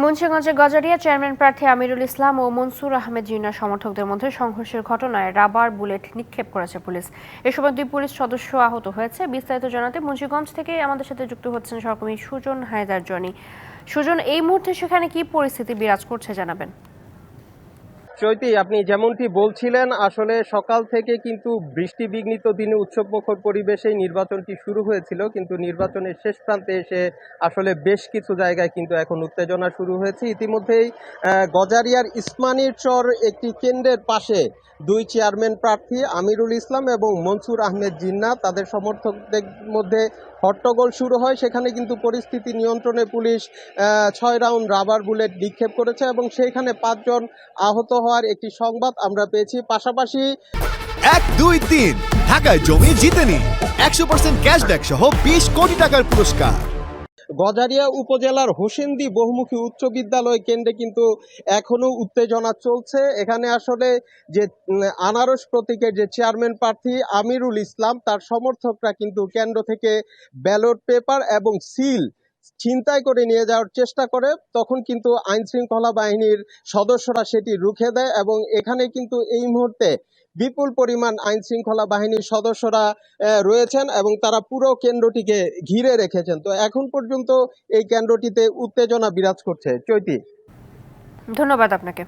মুন্সিগঞ্জের গজারিয়া চেয়ারম্যান প্রার্থী আমিরুল ইসলাম ও মনসুর আহমেদ জিন্নাহ সমর্থকদের মধ্যে সংঘর্ষের ঘটনায় রাবার বুলেট নিক্ষেপ করেছে পুলিশ। এ সময় 2 পুলিশ সদস্য আহত হয়েছে। বিস্তারিত জানাতে মুন্সিগঞ্জ থেকে আমাদের সাথে যুক্ত হচ্ছেন সহকর্মী সুজন হায়দার জনি। সুজন, এই মুহূর্তে সেখানে কি পরিস্থিতি বিরাজ করছে জানাবেন? চৈতি, আপনি যেমনটি বলছিলেন, আসলে সকাল থেকে কিন্তু বৃষ্টি বিঘ্নিত দিনে উৎসবমুখর পরিবেশেই নির্বাচনটি শুরু হয়েছিল, কিন্তু নির্বাচনের শেষ প্রান্তে এসে আসলে বেশ কিছু জায়গায় কিন্তু এখন উত্তেজনা শুরু হয়েছে। ইতিমধ্যেই গজারিয়ার ইসমানীর চর একটি কেন্দ্রের পাশে 2 চেয়ারম্যান প্রার্থী আমিরুল ইসলাম এবং মনসুর আহমেদ জিন্নাহ তাদের সমর্থকদের মধ্যে হট্টগোল শুরু হয়। সেখানে কিন্তু পরিস্থিতি নিয়ন্ত্রণে পুলিশ 6 রাউন্ড রাবার বুলেট নিক্ষেপ করেছে এবং সেইখানে 5 জন আহত হওয়ার একটি সংবাদ আমরা পেয়েছি। পাশাপাশি 1, 2, 3 ঢাকায় জমি জিতে নিন 100% ক্যাশব্যাক সহ 20 কোটি টাকার পুরস্কার। গজারিয়া উপজেলার হোসেন্দি বহুমুখী উচ্চ বিদ্যালয় কেন্দ্রে কিন্তু এখনো উত্তেজনা চলছে। এখানে আসলে যে আনারস প্রতীকের যে চেয়ারম্যান প্রার্থী আমিরুল ইসলাম, তার সমর্থকরা কিন্তু কেন্দ্র থেকে ব্যালট পেপার এবং সিল ছিনতাই করে নিয়ে যাওয়ার চেষ্টা করে। তখন কিন্তু আইন শৃঙ্খলা বাহিনীর সদস্যরা সেটি রুখে দেয় এবং এখানে কিন্তু এই মুহূর্তে বিপুল পরিমাণ আইন শৃঙ্খলা বাহিনীর সদস্যরা রয়েছেন এবং তারা পুরো কেন্দ্রটিকে ঘিরে রেখেছেন। তো এখন পর্যন্ত এই কেন্দ্রটিতে উত্তেজনা বিরাজ করছে। চৈতি, ধন্যবাদ আপনাকে।